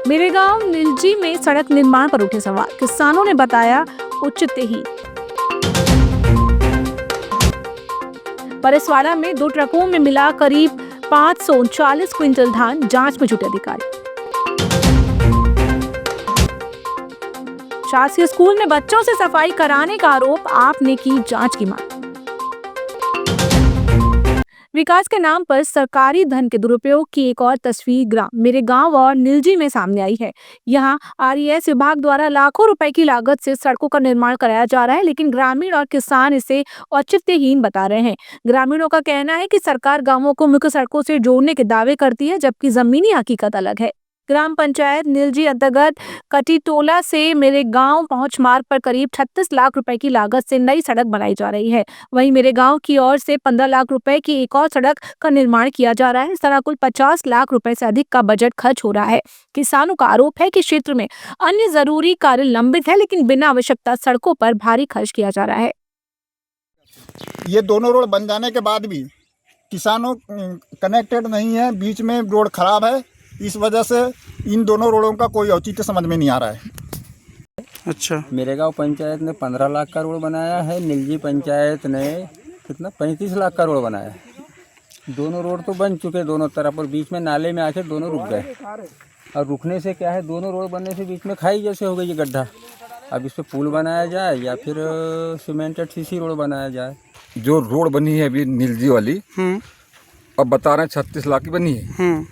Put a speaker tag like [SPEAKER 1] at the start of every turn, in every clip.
[SPEAKER 1] मेरे गांव निलजी में सड़क निर्माण पर उठे सवाल, किसानों ने बताया उचितहीन। परसवाड़ा में 2 ट्रकों में मिला करीब 539 क्विंटल धान, जांच में जुटे अधिकारी। शासकीय स्कूल में बच्चों से सफाई कराने का आरोप, आपने की जांच की मांग। विकास के नाम पर सरकारी धन के दुरुपयोग की एक और तस्वीर ग्राम मेरे गांव और निलजी में सामने आई है। यहां आरईएस विभाग द्वारा लाखों रुपए की लागत से सड़कों का निर्माण कराया जा रहा है, लेकिन ग्रामीण और किसान इसे औचित्यहीन बता रहे हैं। ग्रामीणों का कहना है कि सरकार गांवों को मुख्य सड़कों से जोड़ने के दावे करती है, जबकि जमीनी हकीकत अलग है। ग्राम पंचायत निलजी अंतर्गत कटीटोला से मेरे गांव पहुंच मार्ग पर करीब 36 लाख रुपए की लागत से नई सड़क बनाई जा रही है। वहीं मेरे गांव की ओर से 15 लाख रुपए की एक और सड़क का निर्माण किया जा रहा है। इस तरह कुल 50 लाख रुपए से अधिक का बजट खर्च हो रहा है। किसानों का आरोप है कि क्षेत्र में अन्य जरूरी कार्य लंबित है, लेकिन बिना आवश्यकता सड़कों पर भारी खर्च किया जा रहा है।
[SPEAKER 2] ये दोनों रोड बन जाने के बाद भी किसानों कनेक्टेड नहीं है, बीच में रोड खराब है। इस वजह से इन दोनों रोडों का कोई औचित्य समझ में नहीं आ रहा है।
[SPEAKER 3] अच्छा,
[SPEAKER 4] मेरे गांव पंचायत ने 15 लाख का रोड बनाया है, निलजी पंचायत ने कितना 35 लाख का रोड बनाया है। दोनों रोड तो बन चुके दोनों तरफ, और बीच में नाले में आके दोनों रुक गए। और रुकने से क्या है, दोनों रोड बनने से बीच में खाई जैसे हो गई ये गड्ढा। अब इस पर पुल बनाया जाए या फिर सीमेंटेड सीसी रोड बनाया जाए।
[SPEAKER 5] जो रोड बनी है अभी निलजी वाली, अब बता रहे हैं 36 लाख की बनी है।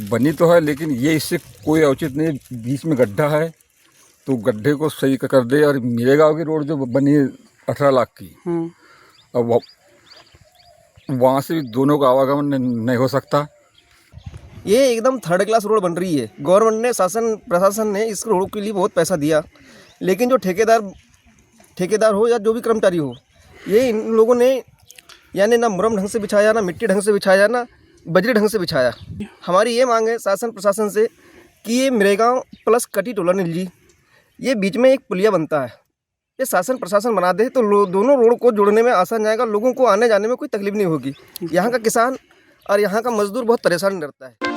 [SPEAKER 5] बनी तो है, लेकिन ये इससे कोई औचित नहीं। बीच में गड्ढा है तो गड्ढे को सही कर दे। और मेरे गाँव की रोड जो बनी है 18 लाख की, अब वहाँ से भी दोनों का आवागमन नहीं हो सकता।
[SPEAKER 6] ये एकदम थर्ड क्लास रोड बन रही है। गवर्नमेंट ने, प्रशासन ने इस रोड के लिए बहुत पैसा दिया, लेकिन जो ठेकेदार हो या जो भी कर्मचारी हो, ये इन लोगों ने यानी ना मुरम ढंग से बिछाया, ना मिट्टी ढंग से बिछाया, ना बजरी ढंग से बिछाया। हमारी ये मांग है शासन प्रशासन से कि ये मेरे गाँव प्लस कटीटोला निलजी, ये बीच में एक पुलिया बनता है, ये शासन प्रशासन बना दे तो दोनों रोड को जोड़ने में आसान जाएगा। लोगों को आने जाने में कोई तकलीफ नहीं होगी। यहाँ का किसान और यहाँ का मजदूर बहुत परेशान रहता है।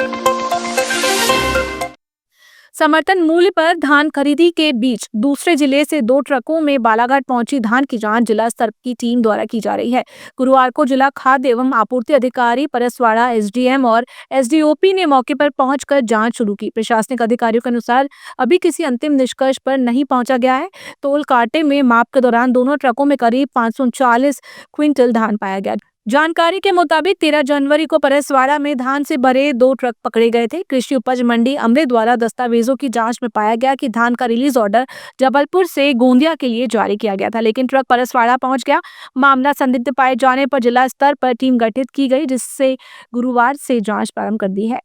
[SPEAKER 1] समर्थन मूल्य पर धान खरीदी के बीच दूसरे जिले से 2 ट्रकों में बालाघाट पहुंची धान की जांच जिला स्तर की टीम द्वारा की जा रही है। गुरुवार को जिला खाद्य एवं आपूर्ति अधिकारी परसवाड़ा, एसडीएम और एसडीओपी ने मौके पर पहुंचकर जांच शुरू की। प्रशासनिक अधिकारियों के अनुसार अभी किसी अंतिम निष्कर्ष पर नहीं पहुंचा गया है। तोल कांटे में माप के दौरान दोनों ट्रकों में करीब 539 क्विंटल धान पाया गया। जानकारी के मुताबिक 13 जनवरी को परसवाड़ा में धान से भरे 2 ट्रक पकड़े गए थे। कृषि उपज मंडी अमरे द्वारा दस्तावेजों की जांच में पाया गया कि धान का रिलीज ऑर्डर जबलपुर से गोंदिया के लिए जारी किया गया था, लेकिन ट्रक परसवाड़ा पहुंच गया। मामला संदिग्ध पाए जाने पर जिला स्तर पर टीम गठित की गई, जिससे गुरुवार से जांच प्रारंभ कर दी है।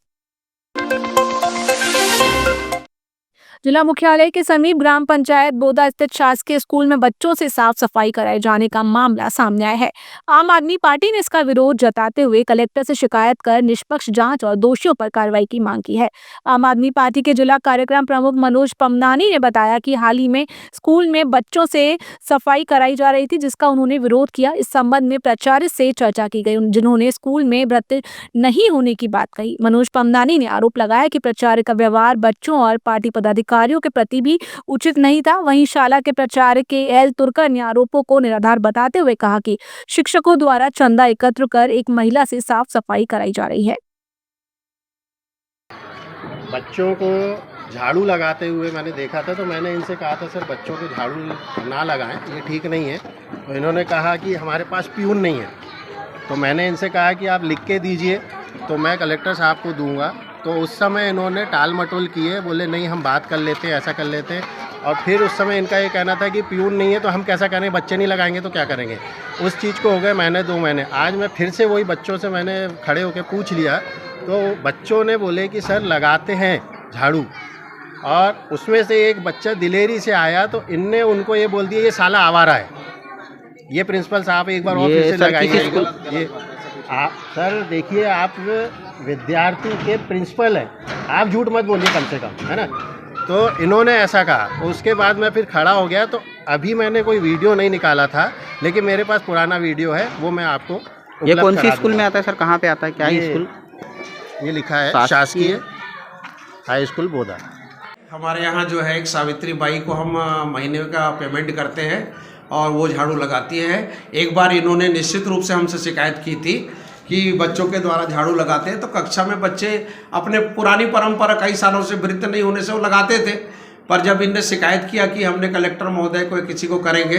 [SPEAKER 1] जिला मुख्यालय के समीप ग्राम पंचायत बोदा स्थित शासकीय स्कूल में बच्चों से साफ सफाई कराए जाने का मामला सामने आया है। आम आदमी पार्टी ने इसका विरोध जताते हुए कलेक्टर से शिकायत कर निष्पक्ष जांच और दोषियों पर कार्रवाई की मांग की है। आम आदमी पार्टी के जिला कार्यक्रम प्रमुख मनोज पमनानी ने बताया कि हाल ही में स्कूल में बच्चों से सफाई कराई जा रही थी, जिसका उन्होंने विरोध किया। इस संबंध में प्राचार्य से चर्चा की गई, जिन्होंने स्कूल में भर्ती नहीं होने की बात कही। मनोज पमनानी ने आरोप लगाया कि प्राचार्य का व्यवहार बच्चों और पार्टी पदाधिकारियों के प्रति भी उचित नहीं था। वहीं शाला के प्राचार्य के एल तुर्कर ने आरोपों को निराधार बताते हुए कहा कि शिक्षकों द्वारा चंदा एकत्र कर एक महिला से साफ सफाई कराई जा रही है।
[SPEAKER 7] बच्चों को झाड़ू लगाते हुए मैंने देखा था, तो मैंने इनसे कहा था सर बच्चों को झाड़ू ना लगाएं, ये ठीक नहीं है। तो इन्होंने कहा कि हमारे पास प्यून नहीं है। तो मैंने इनसे कहा कि आप लिख के दीजिए तो मैं कलेक्टर साहब को दूंगा। तो उस समय इन्होंने टाल मटोल किए, बोले नहीं हम बात कर लेते हैं, ऐसा कर लेते हैं। और फिर उस समय इनका ये कहना था कि प्यून नहीं है तो हम कैसा करें, बच्चे नहीं लगाएंगे तो क्या करेंगे। उस चीज़ को हो गए महीने 2 महीने। आज मैं फिर से वही बच्चों से मैंने खड़े होकर पूछ लिया, तो बच्चों ने बोले कि सर लगाते हैं झाड़ू। और उसमें से एक बच्चा दिलेरी से आया, तो इनने उनको ये बोल दिया ये साला आवारा है। ये प्रिंसिपल साहब एक बार और फिर से लगाइए। ये आप सर देखिए, आप विद्यार्थी के प्रिंसिपल हैं, आप झूठ मत बोलिए कम से कम, है ना। तो इन्होंने ऐसा कहा। उसके बाद मैं फिर खड़ा हो गया। तो अभी मैंने कोई वीडियो नहीं निकाला था, लेकिन मेरे पास पुराना वीडियो है, वो मैं आपको
[SPEAKER 3] ये कौन सी स्कूल में आता है सर, कहाँ पे आता है, क्या है स्कूल?
[SPEAKER 7] ये लिखा है शासकीय हाई स्कूल बोधा।
[SPEAKER 3] हमारे यहाँ जो है एक सावित्री बाई को हम महीने का पेमेंट करते हैं और वो झाड़ू लगाती है। एक बार इन्होंने निश्चित रूप से हमसे शिकायत की थी कि बच्चों के द्वारा झाड़ू लगाते हैं तो कक्षा में बच्चे अपने पुरानी परंपरा कई सालों से वृत्त नहीं होने से वो लगाते थे, पर जब इनने शिकायत किया कि हमने कलेक्टर महोदय को किसी को करेंगे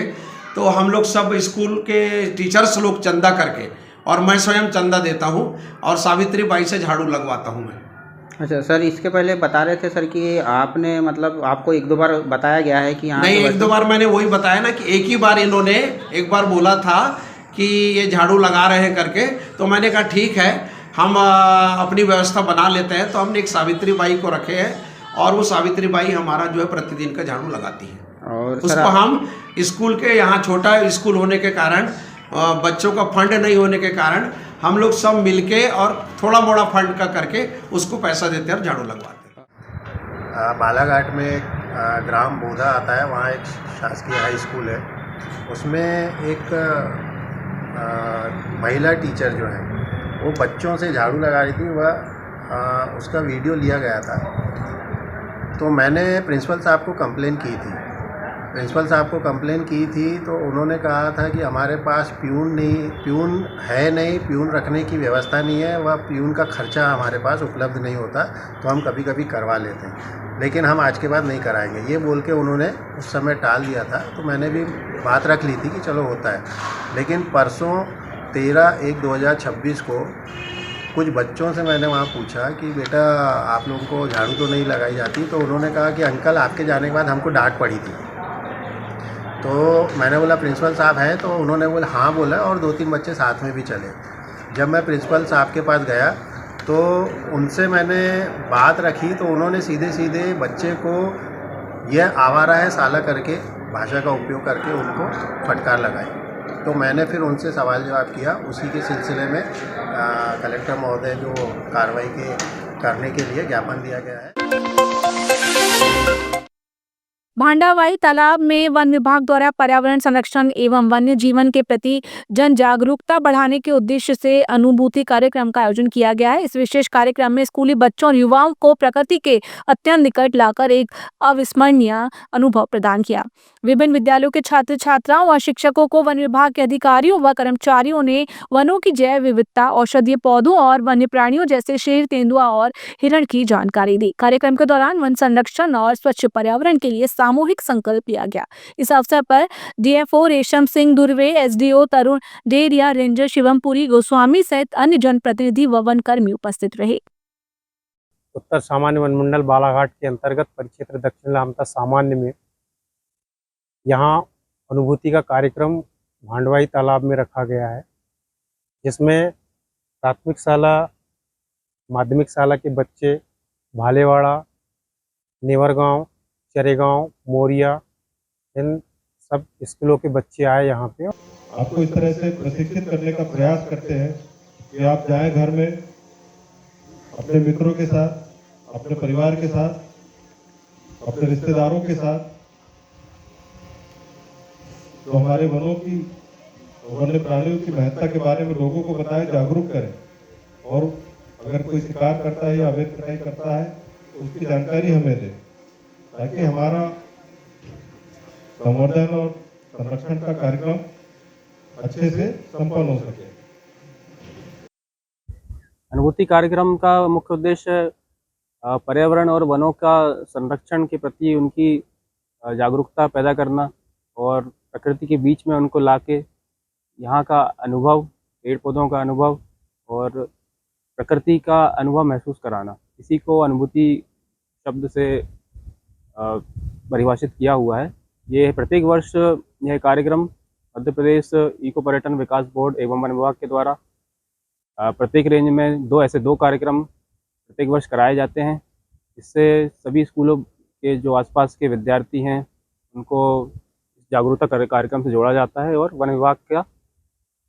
[SPEAKER 3] तो हम लोग सब स्कूल के टीचर्स लोग चंदा करके और मैं स्वयं चंदा देता हूँ और सावित्री बाई से झाड़ू लगवाता हूँ मैं।
[SPEAKER 8] अच्छा सर, इसके पहले बता रहे थे सर कि आपने मतलब आपको एक दो बार बताया गया है कि यहाँ
[SPEAKER 3] नहीं, एक दो बार मैंने वही बताया ना कि एक ही बार इन्होंने एक बार बोला था कि ये झाड़ू लगा रहे हैं करके, तो मैंने कहा ठीक है हम अपनी व्यवस्था बना लेते हैं। तो हमने एक सावित्री बाई को रखे हैं और वो सावित्री बाई हमारा जो है प्रतिदिन का झाड़ू लगाती है।
[SPEAKER 8] और
[SPEAKER 3] उसको हम स्कूल के यहाँ छोटा स्कूल होने के कारण बच्चों का फंड नहीं होने के कारण हम लोग सब मिलके और थोड़ा मोड़ा फंड का करके उसको पैसा देते हैं और झाड़ू लगवाते हैं।
[SPEAKER 7] बालाघाट में ग्राम बोधा आता है, वहाँ एक शासकीय हाई स्कूल है। उसमें एक महिला टीचर जो है वो बच्चों से झाड़ू लगा रही थी, वह उसका वीडियो लिया गया था। तो मैंने प्रिंसिपल साहब को कंप्लेन की थी। प्रिंसिपल साहब को कंप्लेन की थी तो उन्होंने कहा था कि हमारे पास प्यून है नहीं, प्यून रखने की व्यवस्था नहीं है, वह प्यून का खर्चा हमारे पास उपलब्ध नहीं होता, तो हम कभी कभी करवा लेते हैं, लेकिन हम आज के बाद नहीं कराएंगे, ये बोल के उन्होंने उस समय टाल दिया था। तो मैंने भी बात रख ली थी कि चलो होता है। लेकिन परसों 13/1/2026 को कुछ बच्चों से मैंने वहाँ पूछा कि बेटा आप लोगों को झाड़ू तो नहीं लगाई जाती, तो उन्होंने कहा कि अंकल आपके जाने के बाद हमको डांट पड़ी थी। तो मैंने बोला प्रिंसिपल साहब हैं, तो उन्होंने बोला हाँ बोला, और 2-3 बच्चे साथ में भी चले। जब मैं प्रिंसिपल साहब के पास गया तो उनसे मैंने बात रखी तो उन्होंने सीधे सीधे बच्चे को यह आवारा है साला करके भाषा का उपयोग करके उनको फटकार लगाई। तो मैंने फिर उनसे सवाल जवाब किया। उसी के सिलसिले में कलेक्टर महोदय जो कार्रवाई करने के लिए ज्ञापन दिया गया है।
[SPEAKER 1] भांडावाई तालाब में वन विभाग द्वारा पर्यावरण संरक्षण एवं वन्य जीवन के प्रति जन जागरूकता बढ़ाने के उद्देश्य से अनुभूति कार्यक्रम का आयोजन किया गया है। इस विशेष कार्यक्रम में स्कूली बच्चों और युवाओं को प्रकृति के अत्यंत निकट लाकर एक अविस्मरणीय अनुभव प्रदान किया। विभिन्न विद्यालयों के छात्र छात्राओं व शिक्षकों को वन विभाग के अधिकारियों व कर्मचारियों ने वनों की जैव विविधता, औषधीय पौधों और वन्य प्राणियों जैसे शेर, तेंदुआ और हिरण की जानकारी दी। कार्यक्रम के दौरान वन संरक्षण और स्वच्छ पर्यावरण के लिए सामूहिक संकल्प लिया गया। इस अवसर पर डीएफओ रेशम सिंह दुर्वे, एसडीओ तरुण डेरिया, रेंजर शिवमपुरी गोस्वामी सहित अन्य जनप्रतिनिधि व वन कर्मी उपस्थित रहे।
[SPEAKER 9] उत्तर सामान्य वन मंडल बालाघाट के अंतर्गत परिक्षेत्र दक्षिण लामता सामान्य में यहाँ अनुभूति का कार्यक्रम भांडवाई तालाब में रखा गया है, जिसमें प्राथमिक शाला, माध्यमिक शाला के बच्चे भालेवाड़ा, नेवरगांव, चरेगांव, मोरिया, इन सब स्कूलों के बच्चे आए यहाँ पे।
[SPEAKER 10] आपको इस तरह से प्रशिक्षित करने का प्रयास करते हैं कि आप जाएं घर में अपने मित्रों के साथ, अपने परिवार के साथ, अपने रिश्तेदारों के साथ, तो हमारे वनों की, वन्य प्राणियों की महत्ता के बारे में लोगों को बताएं, जागरूक करें। और अगर कोई शिकार करता है या अवैध कटाई करता है तो उसकी जानकारी हमें दें, ताकि हमारा संवर्धन और संरक्षण का कार्यक्रम अच्छे से संपन्न हो सके।
[SPEAKER 9] अनुभूति कार्यक्रम का मुख्य उद्देश्य पर्यावरण और वनों का संरक्षण के प्रति उनकी जागरूकता पैदा करना और प्रकृति के बीच में उनको लाके यहाँ का अनुभव, पेड़ पौधों का अनुभव और प्रकृति का अनुभव महसूस कराना, इसी को अनुभूति शब्द से परिभाषित किया हुआ है। ये प्रत्येक वर्ष यह कार्यक्रम मध्य प्रदेश इको पर्यटन विकास बोर्ड एवं वन विभाग के द्वारा प्रत्येक रेंज में दो कार्यक्रम प्रत्येक वर्ष कराए जाते हैं। इससे सभी स्कूलों के जो आसपास के विद्यार्थी हैं उनको जागरूकता कार्यक्रम से जोड़ा जाता है और वन विभाग का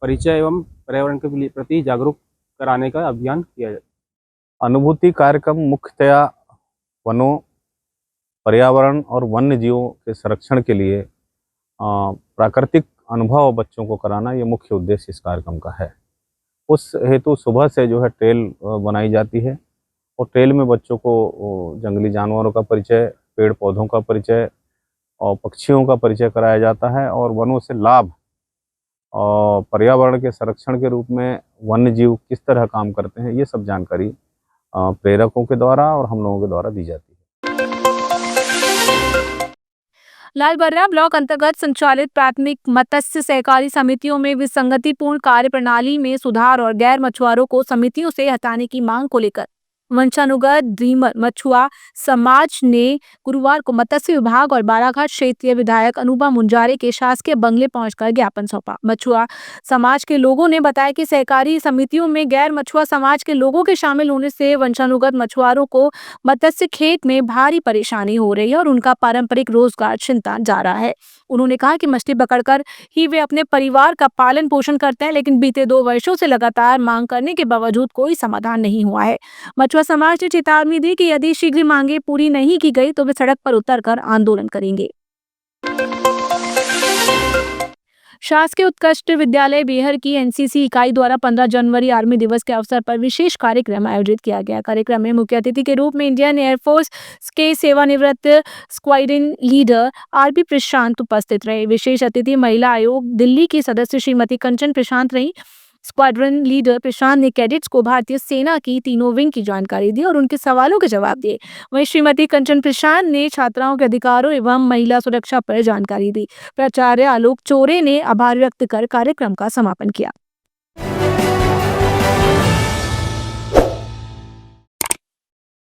[SPEAKER 9] परिचय एवं पर्यावरण के प्रति जागरूक कराने का अभियान किया जाता है।
[SPEAKER 11] अनुभूति कार्यक्रम मुख्यतया वनों, पर्यावरण और वन्य जीवों के संरक्षण के लिए प्राकृतिक अनुभव बच्चों को कराना, ये मुख्य उद्देश्य इस कार्यक्रम का है। उस हेतु सुबह से जो है ट्रेल बनाई जाती है और ट्रेल में बच्चों को जंगली जानवरों का परिचय, पेड़ पौधों का परिचय और पक्षियों का परिचय कराया जाता है और वनों से लाभ और पर्यावरण के संरक्षण के रूप में वन्य जीव किस तरह काम करते हैं, ये सब जानकारी प्रेरकों के द्वारा और हम लोगों के द्वारा दी जाती है।
[SPEAKER 1] लालबर्रा ब्लॉक अंतर्गत संचालित प्राथमिक मत्स्य सहकारी समितियों में विसंगतिपूर्ण कार्य प्रणाली में सुधार और गैर मछुआरों को समितियों से हटाने की मांग को लेकर वंशानुगत ड्रीमर मछुआ समाज ने गुरुवार को मत्स्य विभाग और बालाघाट क्षेत्रीय विधायक अनूपा मुंजारे के शासकीय बंगले पहुंचकर ज्ञापन सौंपा। मछुआ समाज के लोगों ने बताया कि सहकारी समितियों में गैर मछुआ समाज के लोगों के शामिल होने से वंशानुगत मछुआरों को मत्स्य खेत में भारी परेशानी हो रही है और उनका पारंपरिक रोजगार छिनता जा रहा है। उन्होंने कहा कि मछली पकड़कर ही वे अपने परिवार का पालन पोषण करते हैं, लेकिन बीते 2 वर्षों से लगातार मांग करने के बावजूद कोई समाधान नहीं हुआ है। मछुआ समाज ने चेतावनी दी कि यदि शीघ्र मांगे पूरी नहीं की गई तो वे सड़क पर उतरकर आंदोलन करेंगे। शासकीय उत्कृष्ट विद्यालय बेहर की एनसीसी इकाई द्वारा 15 जनवरी आर्मी दिवस के अवसर पर विशेष कार्यक्रम आयोजित किया गया। कार्यक्रम में मुख्य अतिथि के रूप में इंडियन एयरफोर्स के सेवानिवृत्त स्क्वाड्रन लीडर आरपी प्रशांत उपस्थित रहे। विशेष अतिथि महिला आयोग दिल्ली की सदस्य श्रीमती कंचन प्रशांत रही। स्क्वाड्रन लीडर प्रशांत ने कैडेट्स को भारतीय सेना की तीनों विंग की जानकारी दी और उनके सवालों के जवाब दिए। वहीं श्रीमती कंचन प्रशांत ने छात्राओं के अधिकारों एवं महिला सुरक्षा पर जानकारी दी। प्राचार्य आलोक चोरे ने आभार व्यक्त कर कार्यक्रम का समापन किया।